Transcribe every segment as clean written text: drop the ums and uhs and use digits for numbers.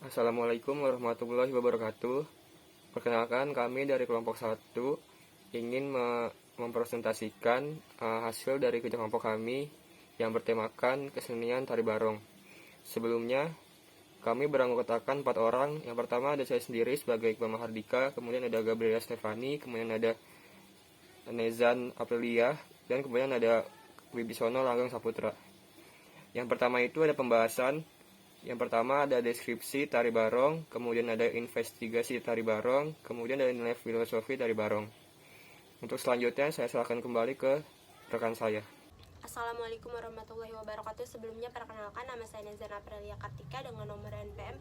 Assalamualaikum warahmatullahi wabarakatuh. Perkenalkan, kami dari kelompok 1 ingin mempresentasikan hasil dari kerja kelompok kami yang bertemakan kesenian tari barong. Sebelumnya, kami beranggotakan 4 orang. Yang pertama ada saya sendiri sebagai Iqbal Mahardika, kemudian ada Gabriela Stefani, kemudian ada Nezan Aprilia, dan kemudian ada Wibisono Langgeng Saputra. Yang pertama itu ada pembahasan. Yang pertama ada deskripsi tari barong, kemudian ada investigasi tari barong, kemudian ada nilai filosofi tari barong. Untuk selanjutnya saya serahkan kembali ke rekan saya. Assalamualaikum warahmatullahi wabarakatuh. Sebelumnya perkenalkan, nama saya Nezana Aprilia Kartika dengan nomor NPM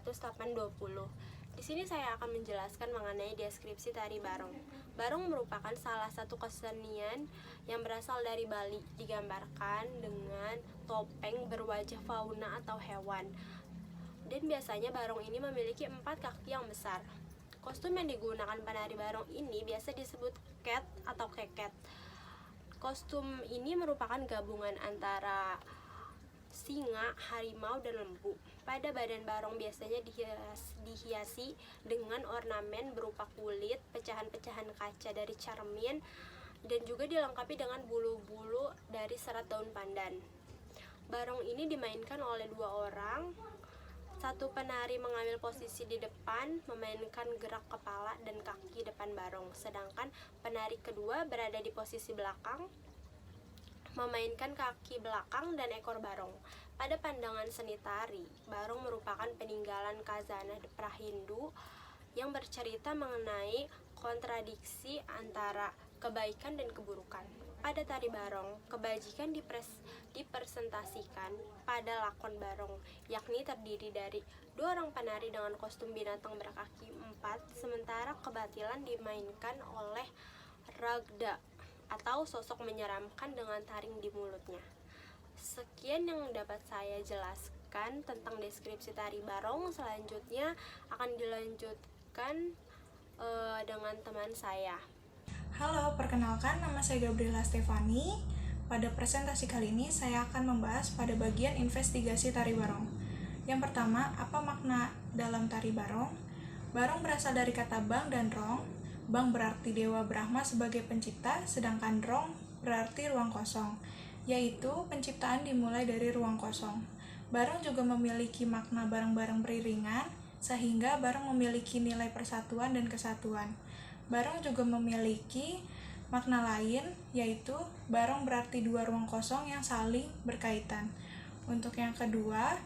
2019-46500-820. Di sini saya akan menjelaskan mengenai deskripsi tari barong. Barong merupakan salah satu kesenian yang berasal dari Bali, digambarkan dengan topeng berwajah fauna atau hewan. Dan biasanya barong ini memiliki 4 kaki yang besar. Kostum yang digunakan penari barong ini biasa disebut cat atau keket. Kostum ini merupakan gabungan antara singa, harimau, dan lembu. Pada badan barong biasanya dihiasi dengan ornamen berupa kulit, pecahan-pecahan kaca dari cermin, dan juga dilengkapi dengan bulu-bulu dari serat daun pandan. Barong ini dimainkan oleh 2 orang. Satu penari mengambil posisi di depan, memainkan gerak kepala dan kaki depan barong. Sedangkan penari kedua berada di posisi belakang, memainkan kaki belakang dan ekor barong. Pada pandangan seni tari, barong merupakan peninggalan khazanah Prahindu yang bercerita mengenai kontradiksi antara kebaikan dan keburukan. Pada tari barong, kebajikan dipresentasikan pada lakon barong, yakni terdiri dari 2 orang penari dengan kostum binatang berkaki 4, sementara kebatilan dimainkan oleh Ragda atau sosok menyeramkan dengan taring di mulutnya. Sekian yang dapat saya jelaskan tentang deskripsi tari barong. Selanjutnya akan dilanjutkan dengan teman saya. Halo, perkenalkan nama saya Gabriela Stefani. Pada presentasi kali ini saya akan membahas pada bagian investigasi tari barong. Yang pertama, apa makna dalam tari barong? Barong berasal dari kata bang dan rong. Bang berarti Dewa Brahma sebagai pencipta, sedangkan rong berarti ruang kosong, yaitu penciptaan dimulai dari ruang kosong. Barong juga memiliki makna bareng-bareng beriringan, sehingga barong memiliki nilai persatuan dan kesatuan. Barong juga memiliki makna lain, yaitu barong berarti 2 ruang kosong yang saling berkaitan. Untuk yang kedua,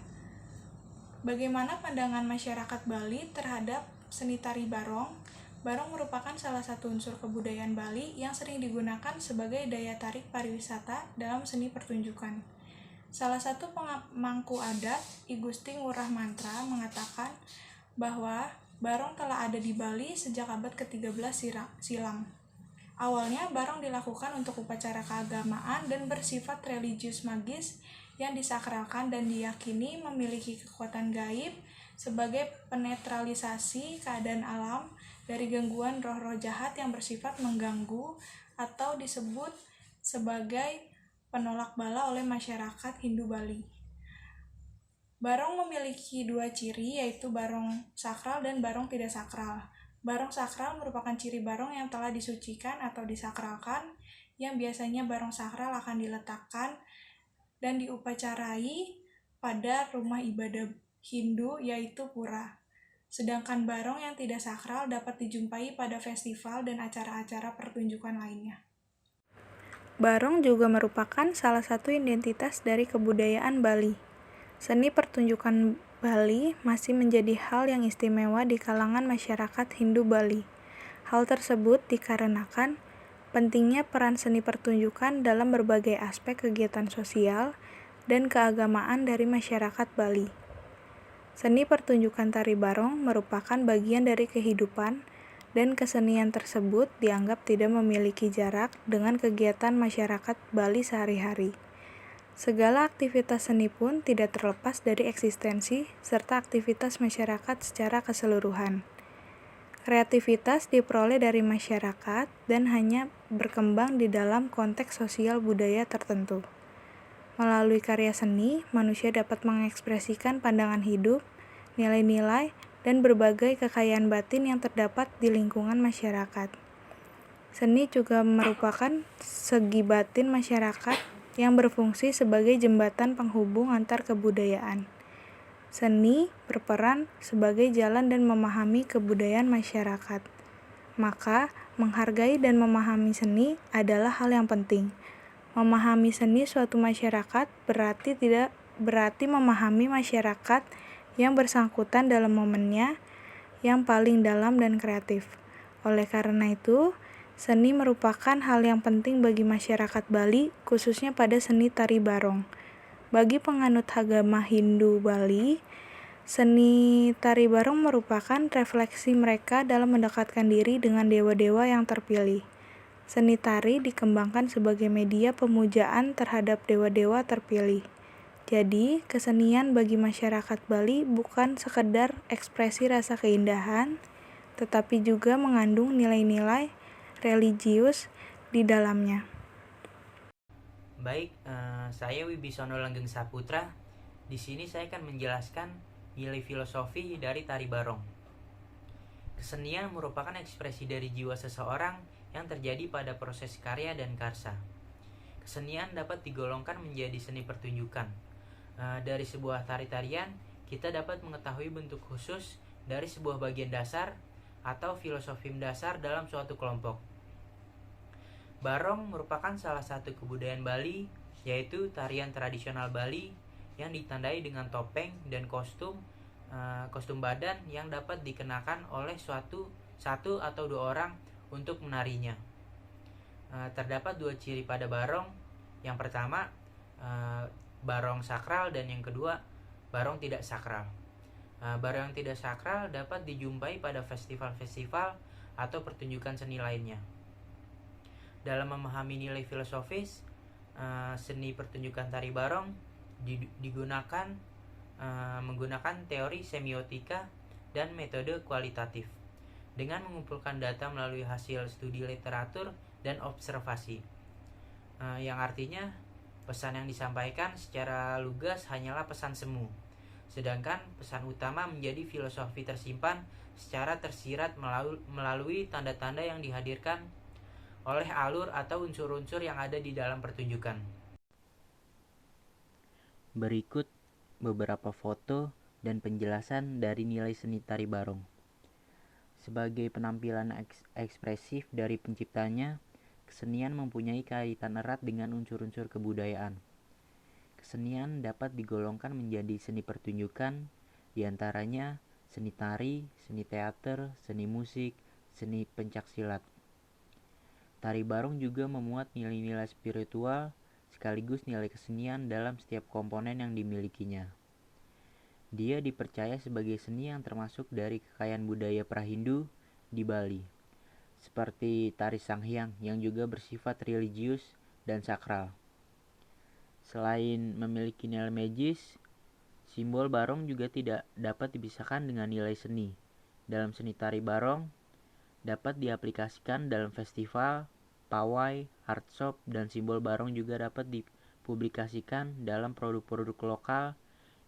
bagaimana pandangan masyarakat Bali terhadap seni tari barong? Barong merupakan salah satu unsur kebudayaan Bali yang sering digunakan sebagai daya tarik pariwisata dalam seni pertunjukan. Salah satu pemangku adat, I Gusti Ngurah Mantra, mengatakan bahwa barong telah ada di Bali sejak abad ke-13 silam. Awalnya barong dilakukan untuk upacara keagamaan dan bersifat religius magis yang disakralkan dan diyakini memiliki kekuatan gaib sebagai penetralisasi keadaan alam dari gangguan roh-roh jahat yang bersifat mengganggu atau disebut sebagai penolak bala oleh masyarakat Hindu Bali. Barong memiliki 2 ciri, yaitu barong sakral dan barong tidak sakral. Barong sakral merupakan ciri barong yang telah disucikan atau disakralkan, yang biasanya barong sakral akan diletakkan dan diupacarai pada rumah ibadah Hindu, yaitu pura. Sedangkan barong yang tidak sakral dapat dijumpai pada festival dan acara-acara pertunjukan lainnya. Barong juga merupakan salah satu identitas dari kebudayaan Bali. Seni pertunjukan Bali masih menjadi hal yang istimewa di kalangan masyarakat Hindu Bali. Hal tersebut dikarenakan pentingnya peran seni pertunjukan dalam berbagai aspek kegiatan sosial dan keagamaan dari masyarakat Bali. Seni pertunjukan tari barong merupakan bagian dari kehidupan, dan kesenian tersebut dianggap tidak memiliki jarak dengan kegiatan masyarakat Bali sehari-hari. Segala aktivitas seni pun tidak terlepas dari eksistensi serta aktivitas masyarakat secara keseluruhan. Kreativitas diperoleh dari masyarakat dan hanya berkembang di dalam konteks sosial budaya tertentu. Melalui karya seni, manusia dapat mengekspresikan pandangan hidup, nilai-nilai, dan berbagai kekayaan batin yang terdapat di lingkungan masyarakat. Seni juga merupakan segi batin masyarakat yang berfungsi sebagai jembatan penghubung antar kebudayaan. Seni berperan sebagai jalan dan memahami kebudayaan masyarakat. Maka, menghargai dan memahami seni adalah hal yang penting. Memahami seni suatu masyarakat tidak berarti memahami masyarakat yang bersangkutan dalam momennya yang paling dalam dan kreatif. Oleh karena itu, seni merupakan hal yang penting bagi masyarakat Bali, khususnya pada seni tari barong. Bagi penganut agama Hindu Bali, seni tari barong merupakan refleksi mereka dalam mendekatkan diri dengan dewa-dewa yang terpilih. Seni tari dikembangkan sebagai media pemujaan terhadap dewa-dewa terpilih. Jadi, kesenian bagi masyarakat Bali bukan sekedar ekspresi rasa keindahan, tetapi juga mengandung nilai-nilai religius di dalamnya. Baik, saya Wibisono Langgeng Saputra. Di sini saya akan menjelaskan nilai filosofi dari tari barong. Kesenian merupakan ekspresi dari jiwa seseorang yang terjadi pada proses karya dan karsa. Kesenian dapat digolongkan menjadi seni pertunjukan. Dari sebuah tari-tarian, kita dapat mengetahui bentuk khusus dari sebuah bagian dasar atau filosofi dasar dalam suatu kelompok. Barong merupakan salah satu kebudayaan Bali, yaitu tarian tradisional Bali yang ditandai dengan topeng dan kostum badan yang dapat dikenakan oleh satu atau dua orang untuk menarinya. Terdapat dua ciri pada barong. Yang pertama, barong sakral, dan yang kedua, barong tidak sakral. Barong yang tidak sakral dapat dijumpai pada festival-festival atau pertunjukan seni lainnya. Dalam memahami nilai filosofis, seni pertunjukan tari barong menggunakan teori semiotika dan metode kualitatif dengan mengumpulkan data melalui hasil studi literatur dan observasi, yang artinya pesan yang disampaikan secara lugas hanyalah pesan semu, sedangkan pesan utama menjadi filosofi tersimpan secara tersirat melalui tanda-tanda yang dihadirkan oleh alur atau unsur-unsur yang ada di dalam pertunjukan. Berikut beberapa foto dan penjelasan dari nilai seni tari barong. Sebagai penampilan ekspresif dari penciptanya, kesenian mempunyai kaitan erat dengan unsur-unsur kebudayaan. Kesenian dapat digolongkan menjadi seni pertunjukan, diantaranya seni tari, seni teater, seni musik, seni pencaksilat. Tari barong juga memuat nilai-nilai spiritual sekaligus nilai kesenian dalam setiap komponen yang dimilikinya. Dia dipercaya sebagai seni yang termasuk dari kekayaan budaya Prahindu di Bali, seperti tari Sanghyang yang juga bersifat religius dan sakral. Selain memiliki nilai magis, simbol barong juga tidak dapat dipisahkan dengan nilai seni. Dalam seni tari barong, dapat diaplikasikan dalam festival, pawai, art shop, dan simbol barong juga dapat dipublikasikan dalam produk-produk lokal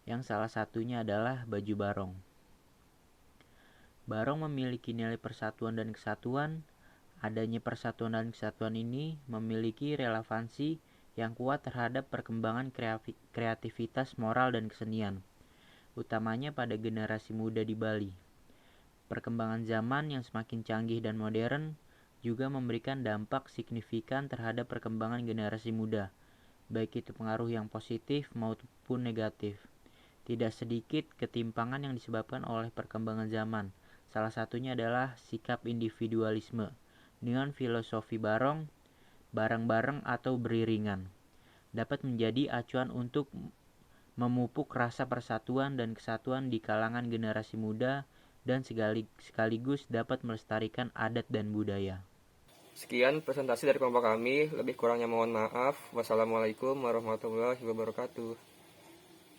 yang salah satunya adalah baju barong. Barong memiliki nilai persatuan dan kesatuan. Adanya persatuan dan kesatuan ini memiliki relevansi yang kuat terhadap perkembangan kreativitas moral dan kesenian, utamanya pada generasi muda di Bali. Perkembangan zaman yang semakin canggih dan modern juga memberikan dampak signifikan terhadap perkembangan generasi muda, baik itu pengaruh yang positif maupun negatif. Tidak sedikit ketimpangan yang disebabkan oleh perkembangan zaman. Salah satunya adalah sikap individualisme dengan filosofi barong, bareng-bareng atau beriringan. Dapat menjadi acuan untuk memupuk rasa persatuan dan kesatuan di kalangan generasi muda dan sekaligus dapat melestarikan adat dan budaya. Sekian presentasi dari kelompok kami. Lebih kurangnya mohon maaf. Wassalamualaikum warahmatullahi wabarakatuh.